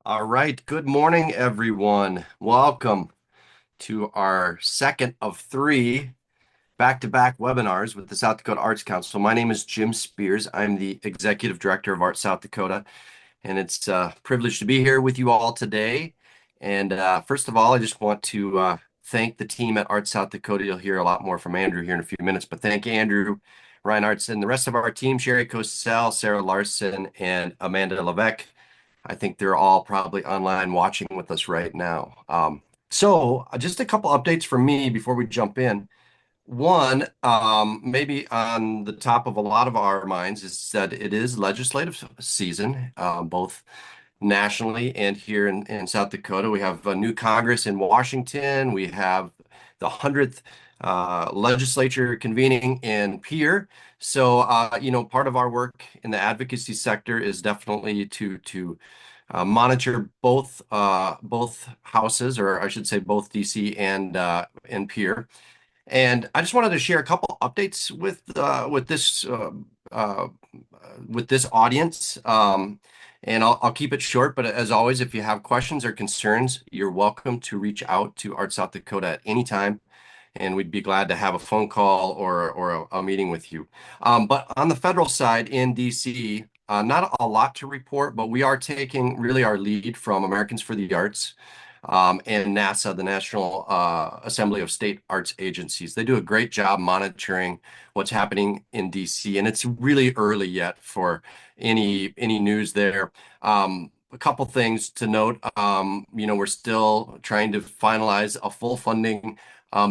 All right. Good morning, everyone. Welcome to our second of three back-to-back webinars with the South Dakota Arts Council. My name is Jim Spears. I'm the Executive Director of Art South Dakota, and it's a privilege to be here with you all today. And first of all, I just want to thank the team at Art South Dakota. You'll hear a lot more from Andrew here in a few minutes, but thank Andrew, Ryan Arts, and the rest of our team, Sherry Cosell, Sarah Larson, and Amanda Levesque. I think they're all probably online watching with us right now. Just a couple updates from me before we jump in. One, maybe on the top of a lot of our minds is that it is legislative season, both nationally and here in South Dakota. We have a new Congress in Washington. We have the 100th legislature convening in Pierre. Part of our work in the advocacy sector is definitely to monitor both houses, or I should say both DC and Pierre. And I just wanted to share a couple updates uh, with this audience. And I'll keep it short, but as always, if you have questions or concerns, you're welcome to reach out to Art South Dakota at any time, and we'd be glad to have a phone call or a meeting with you. But on the federal side in DC, not a lot to report, but we are taking really our lead from Americans for the Arts and NASA, the National Assembly of State Arts Agencies. They do a great job monitoring what's happening in DC, and it's really early yet for any news there. A couple things to note. We're still trying to finalize a full funding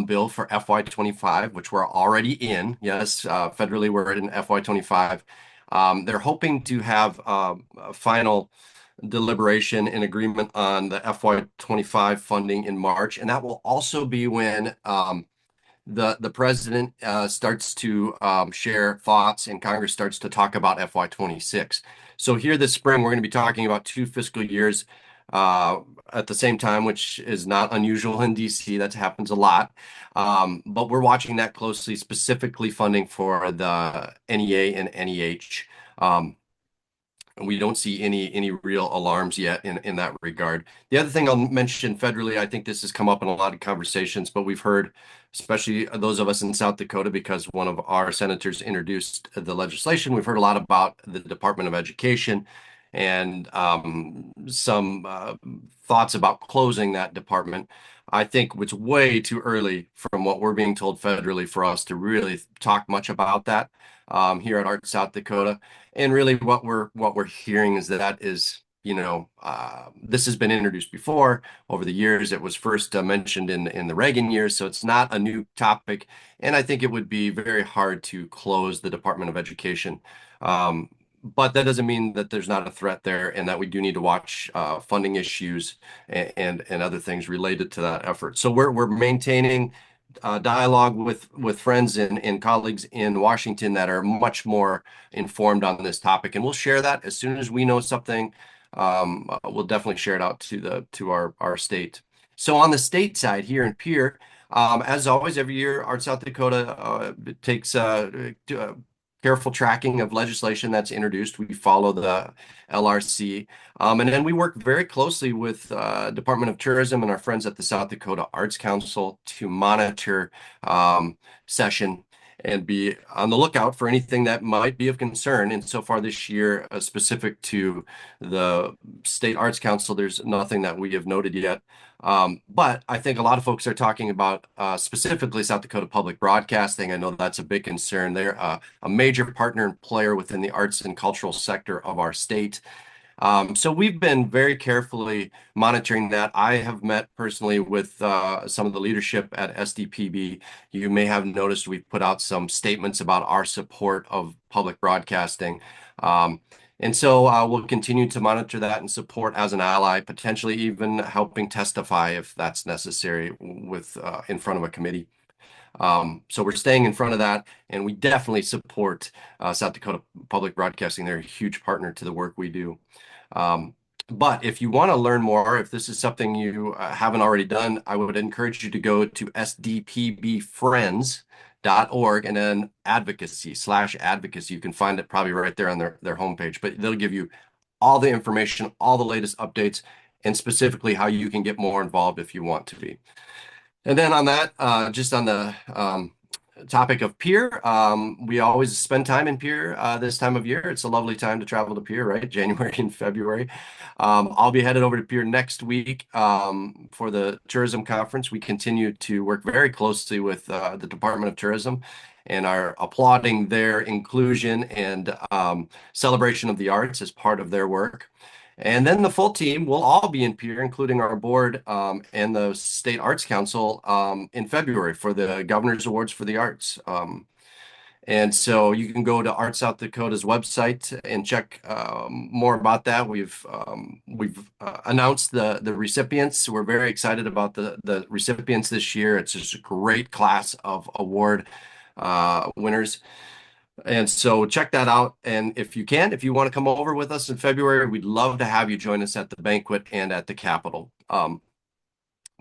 bill for FY25, which we're already in. Yes, federally we're in FY25. They're hoping to have a final deliberation and agreement on the FY25 funding in March, and that will also be when the president starts to share thoughts and Congress starts to talk about FY26. So here this spring, we're going to be talking about two fiscal years at the same time, which is not unusual in DC. That happens a lot. But we're watching that closely, specifically funding for the NEA and NEH. We don't see any real alarms yet in that regard. The other thing I'll mention federally, I think this has come up in a lot of conversations, but we've heard, especially those of us in South Dakota, because one of our senators introduced the legislation, we've heard a lot about the Department of Education and some thoughts about closing that department. I think it's way too early from what we're being told federally for us to really talk much about that here at Art South Dakota. And really what we're hearing is that is, this has been introduced before over the years. It was first mentioned in the Reagan years, so it's not a new topic. And I think it would be very hard to close the Department of Education. But that doesn't mean that there's not a threat there and that we do need to watch funding issues and other things related to that effort. So we're maintaining dialogue with friends and colleagues in Washington that are much more informed on this topic, and we'll share that as soon as we know something. We'll definitely share it out to our state. So on the state side here in Pierre, as always, every year Art South Dakota takes careful tracking of legislation that's introduced. We follow the LRC. And then we work very closely with Department of Tourism and our friends at the South Dakota Arts Council to monitor session and be on the lookout for anything that might be of concern. And so far this year, specific to the State Arts Council, there's nothing that we have noted yet. But I think a lot of folks are talking about specifically South Dakota Public Broadcasting. I know that's a big concern. They're a major partner and player within the arts and cultural sector of our state. So we've been very carefully monitoring that. I have met personally with some of the leadership at SDPB. You may have noticed we've put out some statements about our support of public broadcasting. We'll continue to monitor that and support as an ally, potentially even helping testify if that's necessary in front of a committee. So we're staying in front of that, and we definitely support South Dakota Public Broadcasting. They're a huge partner to the work we do. But if you want to learn more, if this is something you haven't already done, I would encourage you to go to sdpbfriends.org and then advocacy/advocacy. You can find it probably right there on their homepage, but they'll give you all the information, all the latest updates, and specifically how you can get more involved if you want to be. And then on that, just on the topic of Pier, we always spend time in Pier this time of year. It's a lovely time to travel to Pier, right? January and February. I'll be headed over to Pier next week for the tourism conference. We continue to work very closely with the Department of Tourism and are applauding their inclusion and celebration of the arts as part of their work. And then the full team will all be in Pier, including our board and the State Arts Council in February for the Governor's Awards for the Arts. And so you can go to Art South Dakota's website and check more about that. We've announced the recipients. We're very excited about the recipients this year. It's just a great class of award winners. And so check that out. And if you want to come over with us in February, we'd love to have you join us at the banquet and at the Capitol.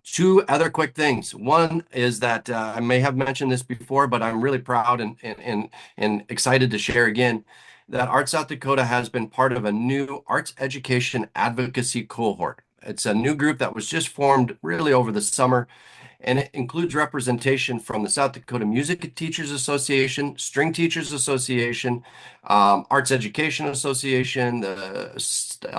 Two other quick things. One is that I may have mentioned this before, but I'm really proud and excited to share again that Art South Dakota has been part of a new arts education advocacy cohort. It's a new group that was just formed really over the summer, and it includes representation from the South Dakota Music Teachers Association, String Teachers Association, Arts Education Association, the State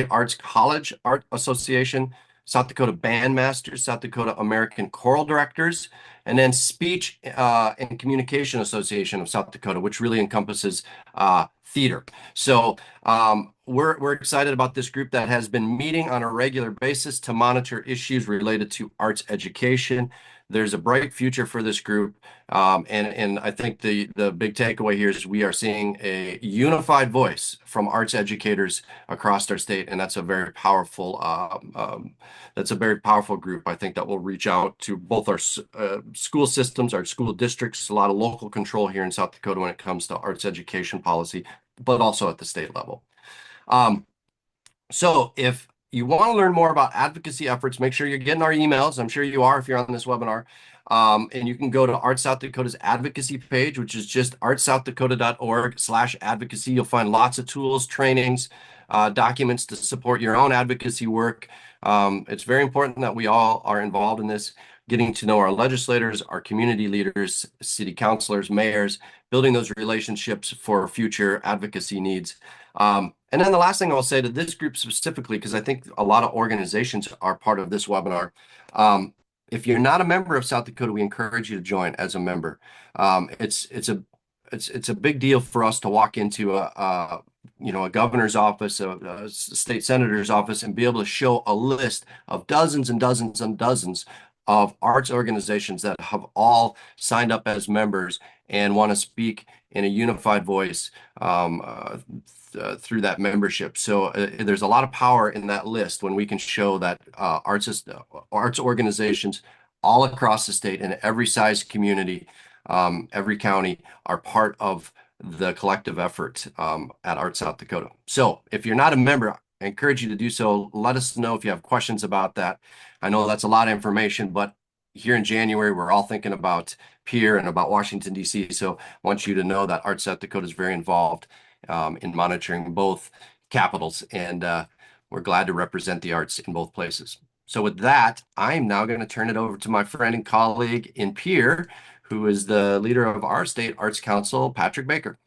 Arts College Art Association, South Dakota Bandmasters, South Dakota American Choral Directors, and then Speech and Communication Association of South Dakota, which really encompasses theater. So we're excited about this group that has been meeting on a regular basis to monitor issues related to arts education. There's a bright future for this group. And I think the big takeaway here is we are seeing a unified voice from arts educators across our state, and that's a very powerful group. I think that will reach out to both our school systems, our school districts, a lot of local control here in South Dakota when it comes to arts education policy, but also at the state level. So if you want to learn more about advocacy efforts, make sure you're getting our emails. I'm sure you are if you're on this webinar. And you can go to Art South Dakota's advocacy page, which is just artsouthdakota.org/advocacy. You'll find lots of tools, trainings, documents to support your own advocacy work. It's very important that we all are involved in this, getting to know our legislators, our community leaders, city councilors, mayors, building those relationships for future advocacy needs. And then the last thing I'll say to this group specifically, because I think a lot of organizations are part of this webinar. If you're not a member of South Dakota, we encourage you to join as a member. It's a big deal for us to walk into a governor's office, a state senator's office, and be able to show a list of dozens and dozens and dozens of arts organizations that have all signed up as members and want to speak in a unified voice through that membership. So there's a lot of power in that list when we can show that arts organizations all across the state in every size community, every county are part of the collective effort at Art South Dakota. So if you're not a member, I encourage you to do so. Let us know if you have questions about that. I know that's a lot of information, but here in January, we're all thinking about Pier and about Washington, D.C. So I want you to know that Art South Dakota is very involved in monitoring both capitals, and we're glad to represent the arts in both places. So with that, I'm now going to turn it over to my friend and colleague in Pier, who is the leader of our State Arts Council, Patrick Baker.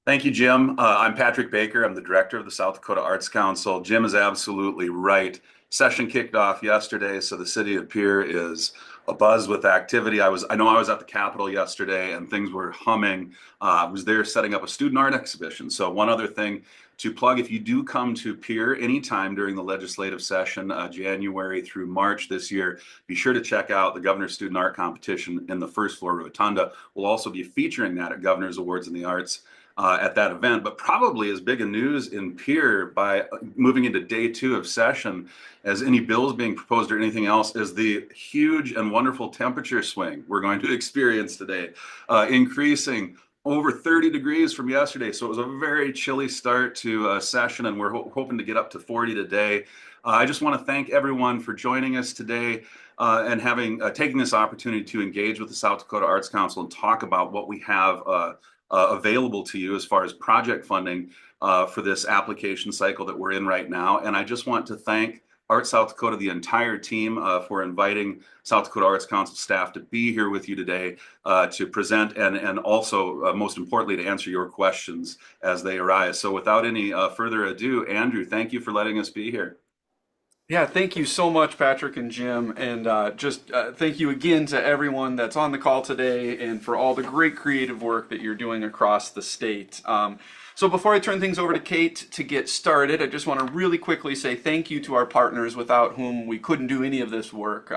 Thank you, Jim. I'm Patrick Baker. I'm the director of the South Dakota Arts Council. Jim is absolutely right. Session kicked off yesterday, so the city of Pier is abuzz with activity. I know I was at the Capitol yesterday and things were humming. I was there setting up a student art exhibition. So one other thing to plug, if you do come to Pier anytime during the legislative session, January through March this year, be sure to check out the Governor's Student Art Competition in the first floor rotunda. We'll also be featuring that at Governor's Awards in the Arts at that event. But probably as big a news in Pier by moving into day 2 of session as any bills being proposed or anything else is the huge and wonderful temperature swing we're going to experience today, increasing over 30 degrees from yesterday. So it was a very chilly start to session, and we're hoping to get up to 40 today. I just want to thank everyone for joining us today and having taken this opportunity to engage with the South Dakota Arts Council and talk about what we have available to you as far as project funding for this application cycle that we're in right now. And I just want to thank Art South Dakota, the entire team, for inviting South Dakota Arts Council staff to be here with you today to present and also, most importantly, to answer your questions as they arise. So without any further ado, Andrew, thank you for letting us be here. Yeah, thank you so much, Patrick and Jim, and thank you again to everyone that's on the call today and for all the great creative work that you're doing across the state. So before I turn things over to Kate to get started, I just want to really quickly say thank you to our partners without whom we couldn't do any of this work,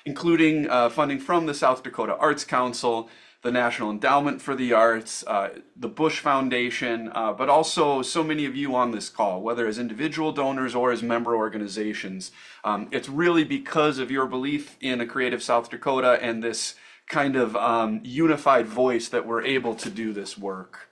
including funding from the South Dakota Arts Council, the National Endowment for the Arts, the Bush Foundation, but also so many of you on this call, whether as individual donors or as member organizations. It's really because of your belief in a creative South Dakota and this kind of unified voice that we're able to do this work.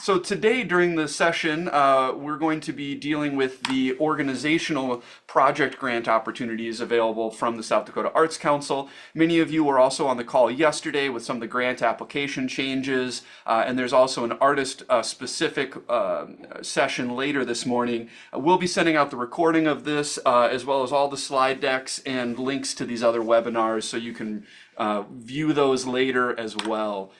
So today during the session, we're going to be dealing with the organizational project grant opportunities available from the South Dakota Arts Council. Many of you were also on the call yesterday with some of the grant application changes, and there's also an artist-specific session later this morning. We'll be sending out the recording of this, as well as all the slide decks and links to these other webinars, so you can view those later as well.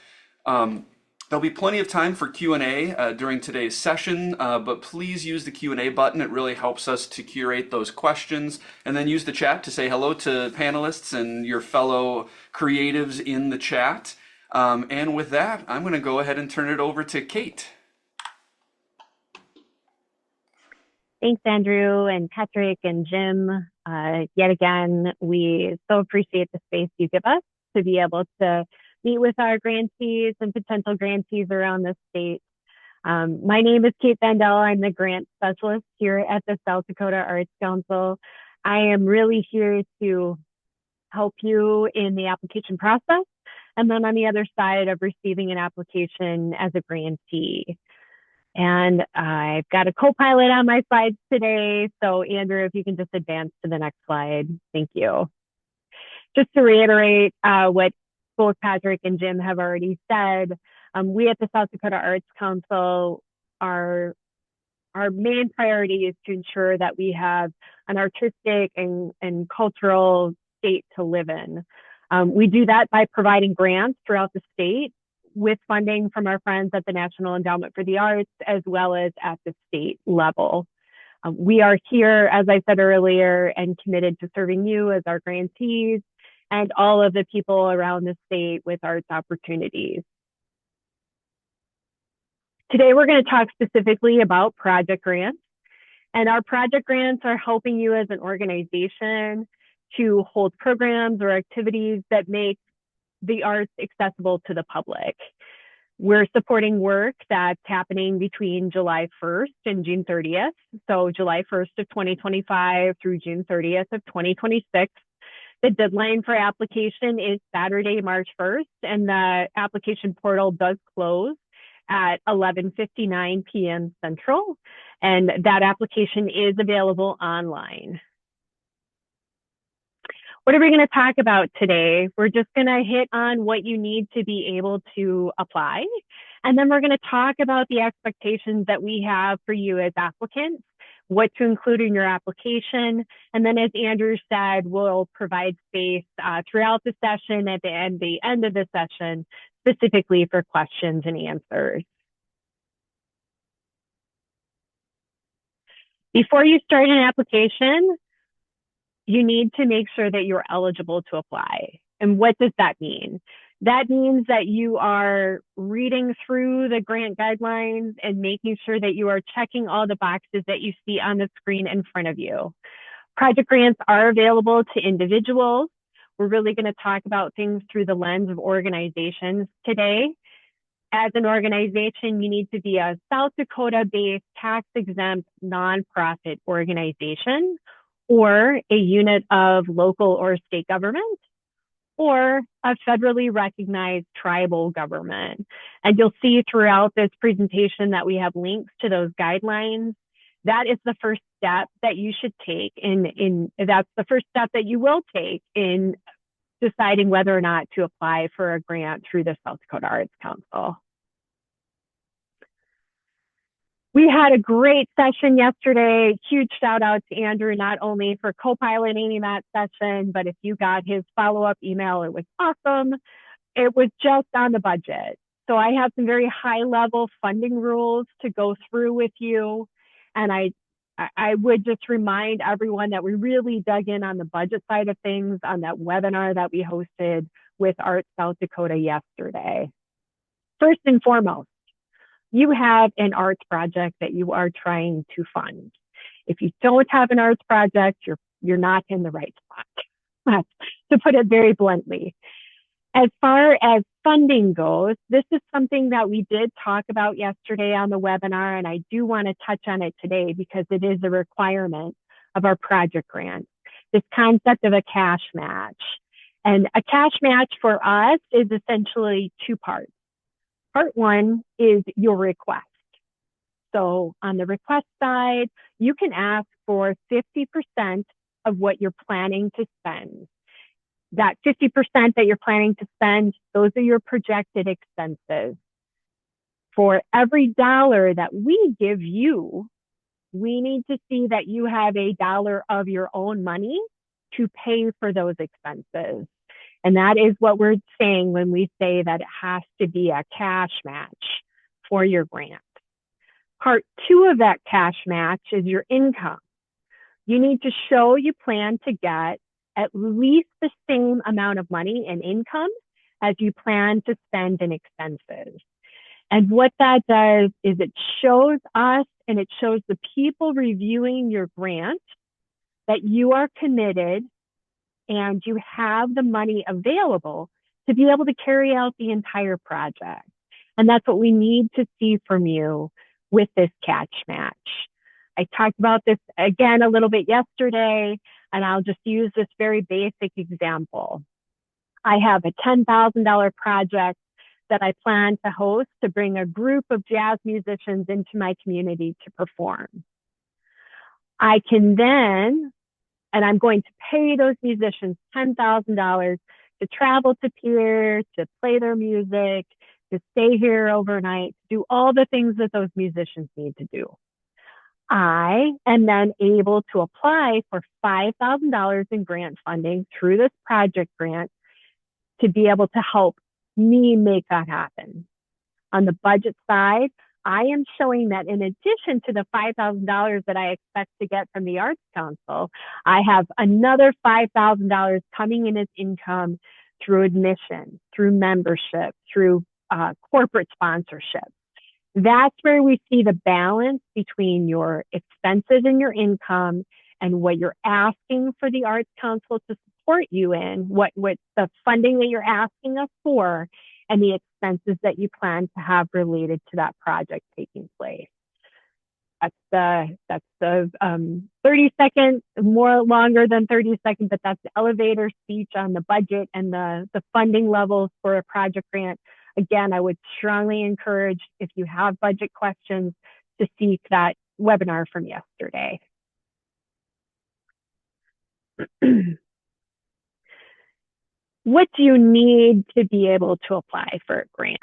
There'll be plenty of time for Q&A during today's session, but please use the Q&A button. It really helps us to curate those questions. And then use the chat to say hello to panelists and your fellow creatives in the chat. And with that, I'm going to go ahead and turn it over to Kate. Thanks, Andrew and Patrick and Jim. Yet again, we so appreciate the space you give us to be able to meet with our grantees and potential grantees around the state. My name is Kate Vandell. I'm the grant specialist here at the South Dakota Arts Council. I am really here to help you in the application process, and then on the other side of receiving an application as a grantee. And I've got a co-pilot on my slides today. So Andrew, if you can just advance to the next slide. Thank you. Just to reiterate what both Patrick and Jim have already said, we at the South Dakota Arts Council, our main priority is to ensure that we have an artistic and cultural state to live in. We do that by providing grants throughout the state with funding from our friends at the National Endowment for the Arts, as well as at the state level. We are here, as I said earlier, and committed to serving you as our grantees and all of the people around the state with arts opportunities. Today, we're going to talk specifically about project grants. And our project grants are helping you as an organization to hold programs or activities that make the arts accessible to the public. We're supporting work that's happening between July 1st and June 30th. So July 1st of 2025 through June 30th of 2026. The deadline for application is Saturday, March 1st, and the application portal does close at 11:59 p.m. Central, and that application is available online. What are we going to talk about today? We're just going to hit on what you need to be able to apply, and then we're going to talk about the expectations that we have for you as applicants, what to include in your application. And then, as Andrew said, we'll provide space throughout the session at the end of the session, specifically for questions and answers. Before you start an application, you need to make sure that you're eligible to apply. And what does that mean? That means that you are reading through the grant guidelines and making sure that you are checking all the boxes that you see on the screen in front of you. Project grants are available to individuals. We're really going to talk about things through the lens of organizations today. As an organization, you need to be a South Dakota-based tax-exempt nonprofit organization or a unit of local or state government, or a federally recognized tribal government. And you'll see throughout this presentation that we have links to those guidelines. That is the first step that you should take that's the first step that you will take in deciding whether or not to apply for a grant through the South Dakota Arts Council. We had a great session yesterday. Huge shout out to Andrew, not only for co-piloting that session, but if you got his follow-up email, it was awesome. It was just on the budget. So I have some very high level funding rules to go through with you. And I would just remind everyone that we really dug in on the budget side of things on that webinar that we hosted with Arts South Dakota yesterday. First and foremost, you have an arts project that you are trying to fund. If you don't have an arts project, you're not in the right spot, to put it very bluntly. As far as funding goes, this is something that we did talk about yesterday on the webinar, and I do want to touch on it today because it is a requirement of our project grant. This concept of a cash match. And a cash match for us is essentially two parts. Part one is your request. So on the request side, you can ask for 50% of what you're planning to spend. That 50% that you're planning to spend, those are your projected expenses. For every dollar that we give you, we need to see that you have a dollar of your own money to pay for those expenses. And that is what we're saying when we say that it has to be a cash match for your grant. Part two of that cash match is your income. You need to show you plan to get at least the same amount of money in income as you plan to spend in expenses. And what that does is it shows us and it shows the people reviewing your grant that you are committed and you have the money available to be able to carry out the entire project. And that's what we need to see from you with this cash match. I talked about this again a little bit yesterday, and I'll just use this very basic example. I have a $10,000 project that I plan to host to bring a group of jazz musicians into my community to perform. I can then, and I'm going to pay those musicians $10,000 to travel to Pierre, to play their music, to stay here overnight, do all the things that those musicians need to do. I am then able to apply for $5,000 in grant funding through this project grant to be able to help me make that happen. On the budget side, I am showing that in addition to the $5,000 that I expect to get from the Arts Council, I have another $5,000 coming in as income through admission, through membership, through corporate sponsorship. That's where we see the balance between your expenses and your income and what you're asking for the Arts Council to support you in, what the funding that you're asking us for, and the expenses that you plan to have related to that project taking place. That's the 30-second, more longer than 30 seconds, but that's the elevator speech on the budget and the funding levels for a project grant. Again, I would strongly encourage, if you have budget questions, to seek that webinar from yesterday. What do you need to be able to apply for a grant?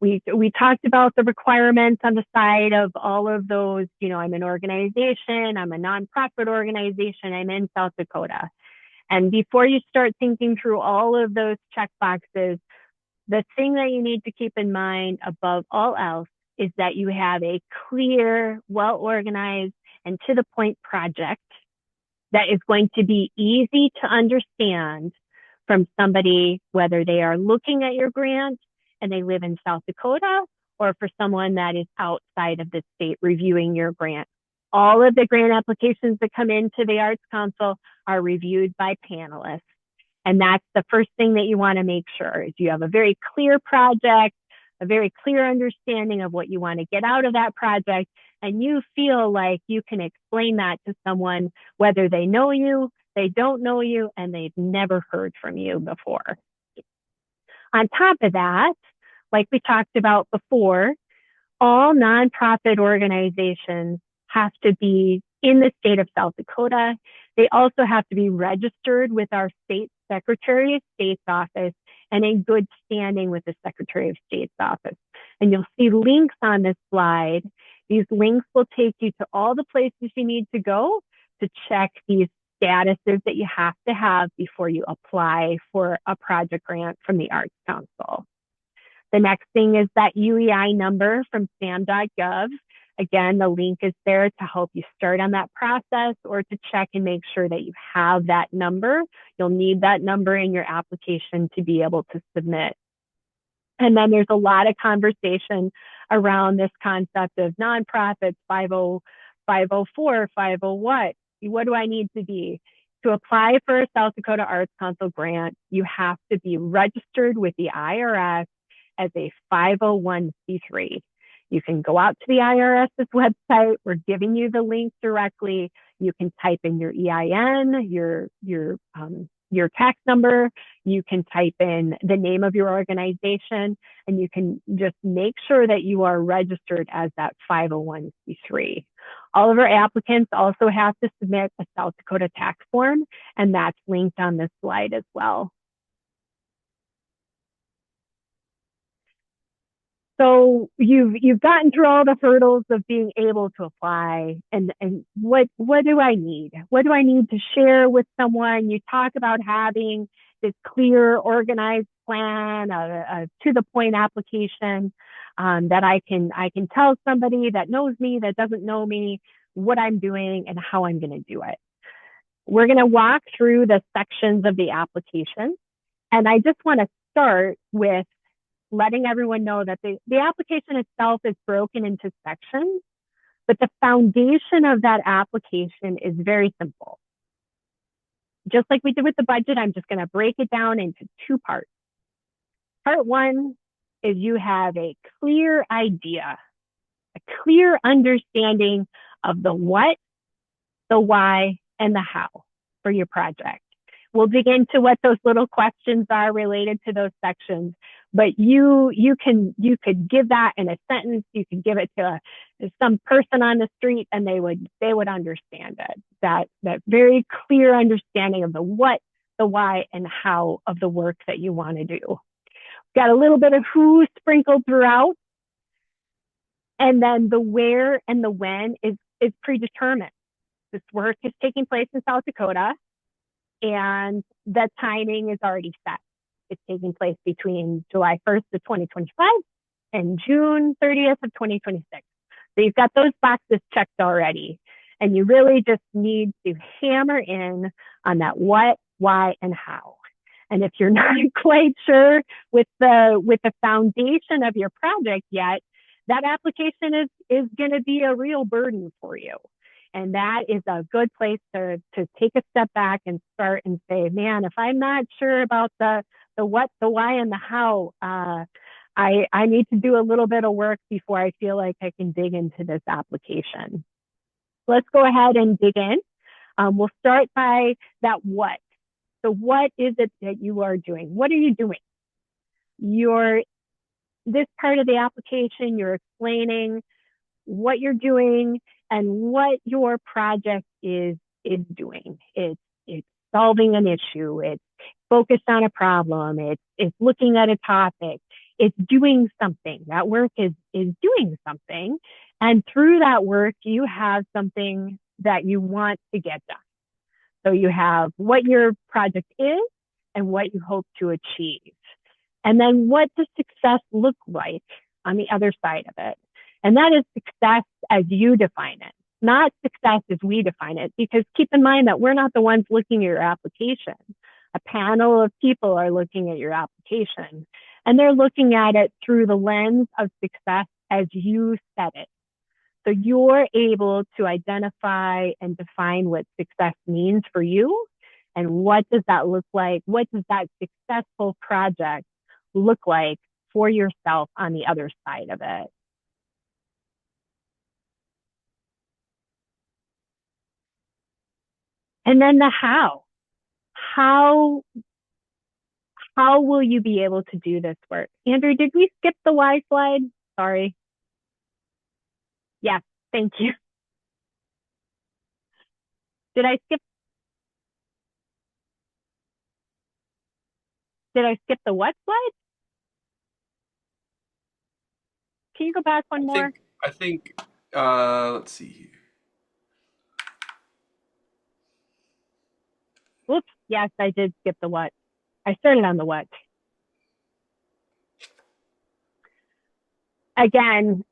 We talked about the requirements on the side of all of those. You know, I'm an organization, I'm a nonprofit organization, I'm in South Dakota. And before you start thinking through all of those check boxes, the thing that you need to keep in mind above all else is that you have a clear, well-organized, and to the point project that is going to be easy to understand from somebody, whether they are looking at your grant and they live in South Dakota, or for someone that is outside of the state reviewing your grant. All of the grant applications that come into the Arts Council are reviewed by panelists. And that's the first thing that you want to make sure is you have a very clear project, a very clear understanding of what you want to get out of that project, and you feel like you can explain that to someone, whether they know you, they don't know you, and they've never heard from you before. On top of that, like we talked about before, all nonprofit organizations have to be in the state of South Dakota. They also have to be registered with our state Secretary of State's office and in good standing with the Secretary of State's office. And you'll see links on this slide These links will take you to all the places you need to go to check these statuses that you have to have before you apply for a project grant from the Arts Council. The next thing is that UEI number from SAM.gov. Again, the link is there to help you start on that process or to check and make sure that you have that number. You'll need that number in your application to be able to submit. And then there's a lot of conversation around this concept of nonprofits, 504, 50 what? What do I need to be? To apply for a South Dakota Arts Council grant, you have to be registered with the IRS as a 501c3. You can go out to the IRS's website. We're giving you the link directly. You can type in your EIN, your tax number. You can type in the name of your organization, and you can just make sure that you are registered as that 501c3. All of our applicants also have to submit a South Dakota tax form, and that's linked on this slide as well. So you've gotten through all the hurdles of being able to apply, and what do I need? What do I need to share with someone? You talk about having this clear, organized plan, a to the point application that I can tell somebody that knows me, that doesn't know me, what I'm doing and how I'm going to do it. We're going to walk through the sections of the application, and I just want to start with letting everyone know that the application itself is broken into sections, but the foundation of that application is very simple. Just like we did with the budget, I'm just going to break it down into two parts. Part one is you have a clear idea, a clear understanding of the what, the why, and the how for your project. We'll dig into what those little questions are related to those sections, but you could give that in a sentence. You could give it to some person on the street, and they would understand it. That very clear understanding of the what, the why, and how of the work that you want to do. Got a little bit of who sprinkled throughout, and then the where and the when is predetermined. This work is taking place in South Dakota, and the timing is already set. It's taking place between July 1st of 2025 and June 30th of 2026. So you've got those boxes checked already, and you really just need to hammer in on that what, why, and how. And if you're not quite sure with the foundation of your project yet, that application is going to be a real burden for you. And that is a good place to take a step back and start and say, man, if I'm not sure about the what, the why, and the how, I need to do a little bit of work before I feel like I can dig into this application. Let's go ahead and dig in. We'll start by that what. So what is it that you are doing? What are you doing? This part of the application, you're explaining what you're doing and what your project is doing. It's solving an issue. It's focused on a problem. It's looking at a topic. It's doing something. That work is doing something. And through that work, you have something that you want to get done. So you have what your project is and what you hope to achieve. And then what does success look like on the other side of it? And that is success as you define it, not success as we define it, because keep in mind that we're not the ones looking at your application. A panel of people are looking at your application, and they're looking at it through the lens of success as you set it. So you're able to identify and define what success means for you, and what does that look like? What does that successful project look like for yourself on the other side of it? And then the how. How will you be able to do this work? Andrew, did we skip the why slide? Sorry. Yes, thank you. Did I skip the what slide? Can you go back one more? I think Let's see here. Whoops. Yes, I did skip the what. I started on the what. Again,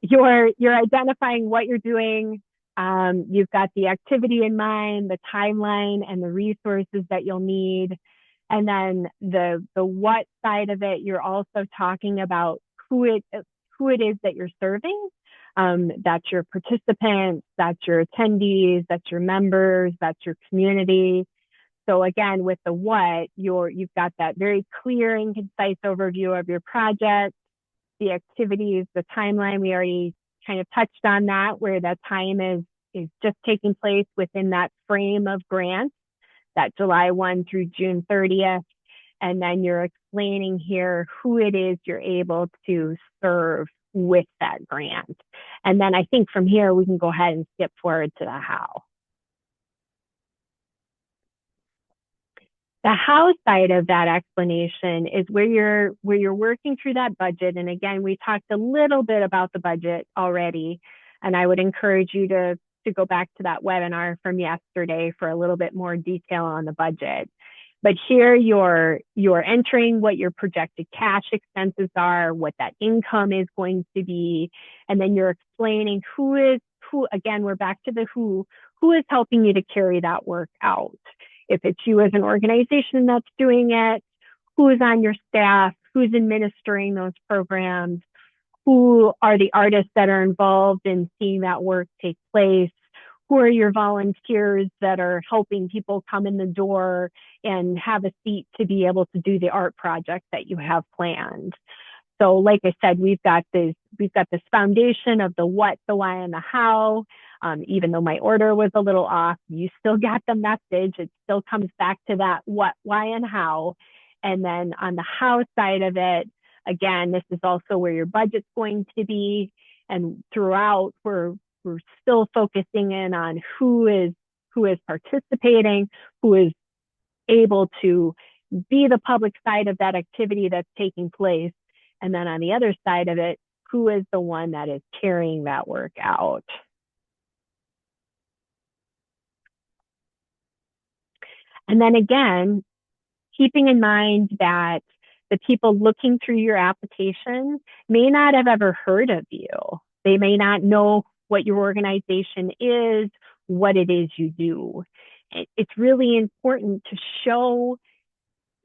you're identifying what you're doing. You've got the activity in mind, the timeline, and the resources that you'll need. And then the what side of it, you're also talking about who it is that you're serving. That's your participants, that's your attendees, that's your members, that's your community. So again, with the what, you've got that very clear and concise overview of your project, the activities, the timeline. We already kind of touched on that, where that time is just taking place within that frame of grants, that July 1 through June 30th. And then you're explaining here who it is you're able to serve with that grant. And then I think from here, we can go ahead and skip forward to the how. The how side of that explanation is where you're working through that budget. And again, we talked a little bit about the budget already, and I would encourage you to go back to that webinar from yesterday for a little bit more detail on the budget. But here you're entering what your projected cash expenses are, what that income is going to be, and then you're explaining who, again, we're back to the who is helping you to carry that work out. If it's you as an organization that's doing it, who is on your staff, who's administering those programs, who are the artists that are involved in seeing that work take place, who are your volunteers that are helping people come in the door and have a seat to be able to do the art project that you have planned. So like I said, we've got this foundation of the what, the why, and the how. Even though my order was a little off, you still got the message. It still comes back to that what, why, and how. And then on the how side of it, again, this is also where your budget's going to be. And throughout, we're still focusing in on who is participating, who is able to be the public side of that activity that's taking place. And then on the other side of it, who is the one that is carrying that work out. And then again, keeping in mind that the people looking through your application may not have ever heard of you. They may not know what your organization is, what it is you do. It's really important to show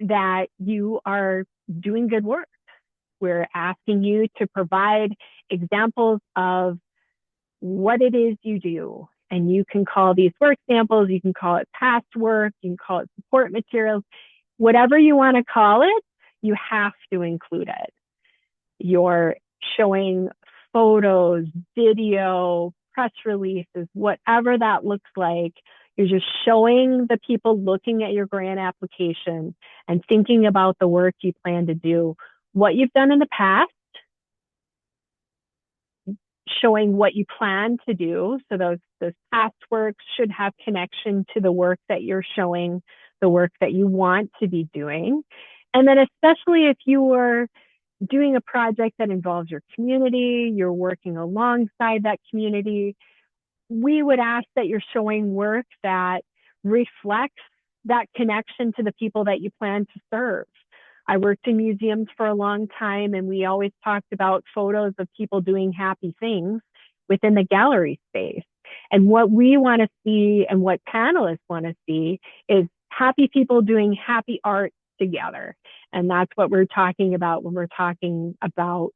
that you are doing good work. We're asking you to provide examples of what it is you do. And you can call these work samples, you can call it past work, you can call it support materials, whatever you want to call it, you have to include it. You're showing photos, video, press releases, whatever that looks like. You're just showing the people looking at your grant application and thinking about the work you plan to do, what you've done in the past, showing what you plan to do. So those past works should have connection to the work that you're showing, the work that you want to be doing. And then especially if you are doing a project that involves your community, you're working alongside that community, we would ask that you're showing work that reflects that connection to the people that you plan to serve. I worked in museums for a long time, and we always talked about photos of people doing happy things within the gallery space. And what we want to see and what panelists want to see is happy people doing happy art together. And that's what we're talking about when we're talking about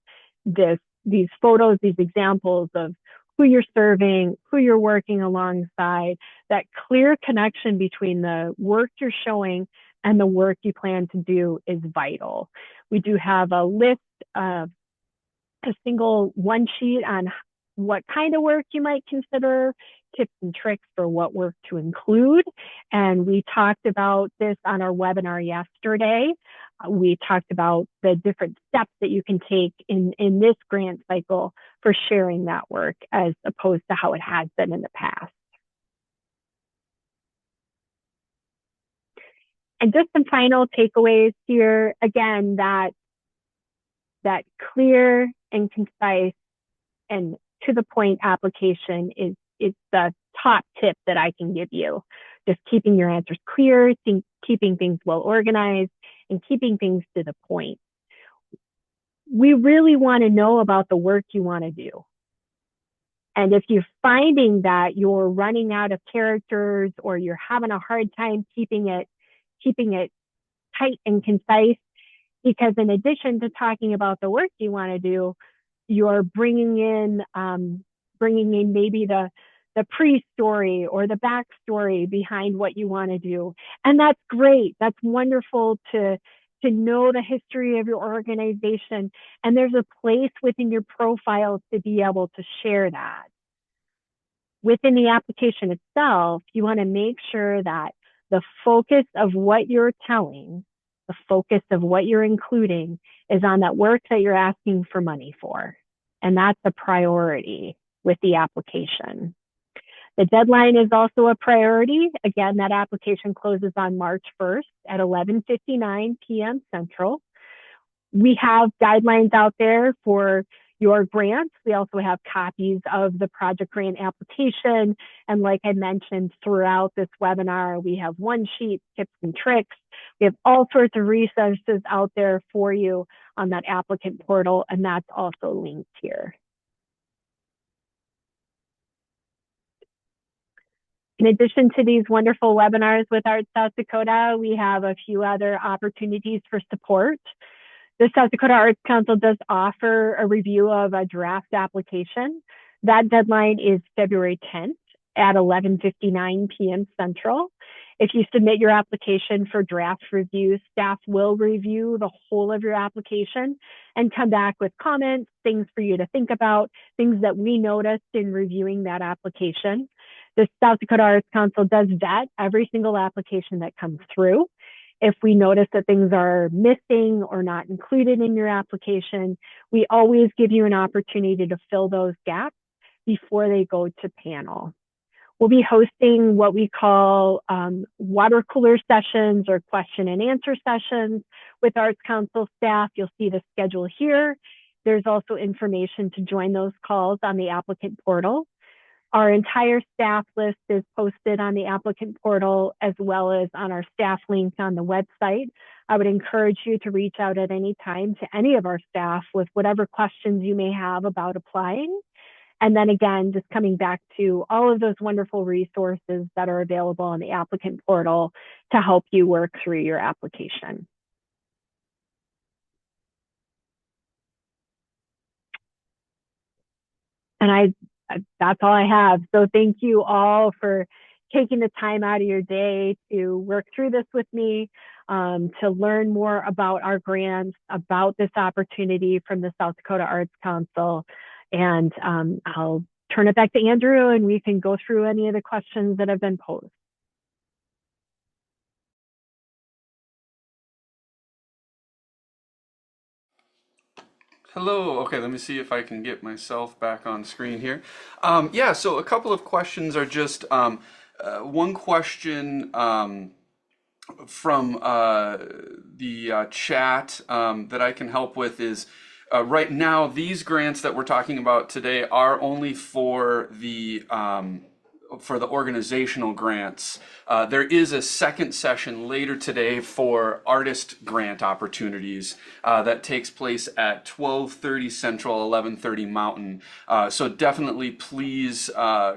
these photos, these examples of who you're serving, who you're working alongside, that clear connection between the work you're showing and the work you plan to do is vital. We do have a list of a single one sheet on what kind of work you might consider, tips and tricks for what work to include. And we talked about this on our webinar yesterday. We talked about the different steps that you can take in this grant cycle for sharing that work as opposed to how it has been in the past. And just some final takeaways here. Again, that clear and concise and to the point application is the top tip that I can give you. Just keeping your answers clear, keeping things well organized, and keeping things to the point. We really want to know about the work you want to do. And if you're finding that you're running out of characters or you're having a hard time keeping it tight and concise, because in addition to talking about the work you want to do, you're bringing in maybe the pre-story or the backstory behind what you want to do. And that's great. That's wonderful to know the history of your organization. And there's a place within your profile to be able to share that. Within the application itself, you want to make sure that the focus of what you're telling, the focus of what you're including is on that work that you're asking for money for. And that's a priority with the application. The deadline is also a priority. Again, that application closes on March 1st at 11:59 p.m. Central. We have guidelines out there for your grants. We also have copies of the project grant application. And like I mentioned throughout this webinar, we have one sheet, tips and tricks. We have all sorts of resources out there for you on that applicant portal, and that's also linked here. In addition to these wonderful webinars with Arts South Dakota, we have a few other opportunities for support. The South Dakota Arts Council does offer a review of a draft application. That deadline is February 10th at 11:59 p.m. Central. If you submit your application for draft review, staff will review the whole of your application and come back with comments, things for you to think about, things that we noticed in reviewing that application. The South Dakota Arts Council does vet every single application that comes through. If we notice that things are missing or not included in your application, we always give you an opportunity to fill those gaps before they go to panel. We'll be hosting what we call water cooler sessions or question and answer sessions with Arts Council staff. You'll see the schedule here. There's also information to join those calls on the applicant portal. Our entire staff list is posted on the applicant portal as well as on our staff link on the website. I would encourage you to reach out at any time to any of our staff with whatever questions you may have about applying. And then again, just coming back to all of those wonderful resources that are available on the applicant portal to help you work through your application. And that's all I have. So thank you all for taking the time out of your day to work through this with me, to learn more about our grants, about this opportunity from the South Dakota Arts Council. And I'll turn it back to Andrew and we can go through any of the questions that have been posed. Hello. Okay, let me see if I can get myself back on screen here. Yeah, so a couple of questions are just one question from the chat that I can help with is right now these grants that we're talking about today are only for the organizational grants. There is a second session later today for artist grant opportunities that takes place at 12:30 Central, 11:30 Mountain. So definitely please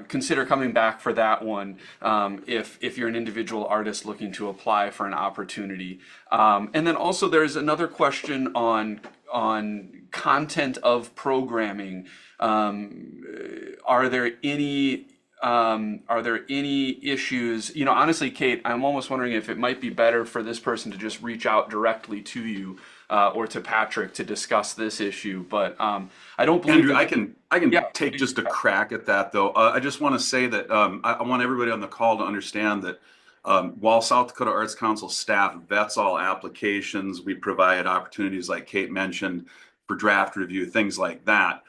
consider coming back for that one if you're an individual artist looking to apply for an opportunity. And then also there's another question on content of programming. Are there any issues? You know, honestly, Kate, I'm almost wondering if it might be better for this person to just reach out directly to you or to Patrick to discuss this issue. But I don't believe Andrew, I can Yeah. take just a crack at that, though. I just want to say that I want everybody on the call to understand that while South Dakota Arts Council staff vets all applications, we provide opportunities like Kate mentioned for draft review, things like that.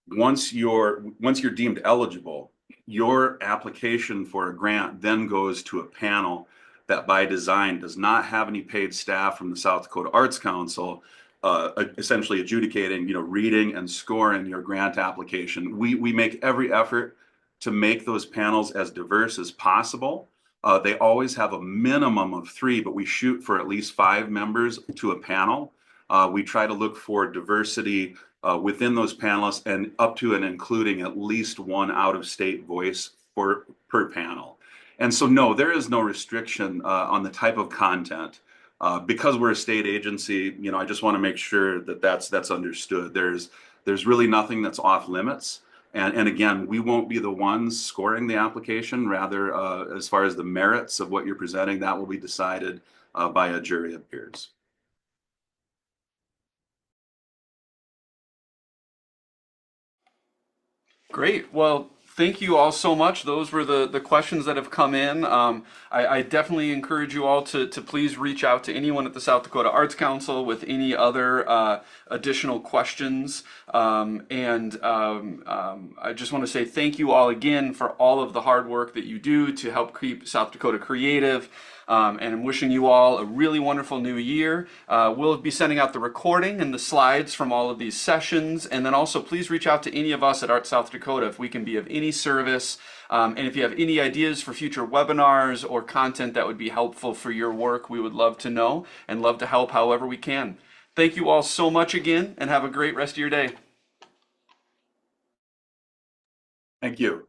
Once you're deemed eligible, your application for a grant then goes to a panel that by design does not have any paid staff from the South Dakota Arts Council, essentially adjudicating, reading and scoring your grant application. We make every effort to make those panels as diverse as possible. They always have a minimum of 3, but we shoot for at least 5 members to a panel. We try to look for diversity within those panelists and up to and including at least 1 out-of-state voice per panel. And so, no, there is no restriction on the type of content. Because we're a state agency, I just want to make sure that that's understood. There's really nothing that's off limits. And again, we won't be the ones scoring the application. Rather, as far as the merits of what you're presenting, that will be decided by a jury of peers. Great. Well, thank you all so much. Those were the questions that have come in. I definitely encourage you all to please reach out to anyone at the South Dakota Arts Council with any other additional questions. I just want to say thank you all again for all of the hard work that you do to help keep South Dakota creative. And I'm wishing you all a really wonderful new year. We'll be sending out the recording and the slides from all of these sessions. And then also please reach out to any of us at Art South Dakota if we can be of any service. And if you have any ideas for future webinars or content that would be helpful for your work, we would love to know and love to help however we can. Thank you all so much again, and have a great rest of your day. Thank you.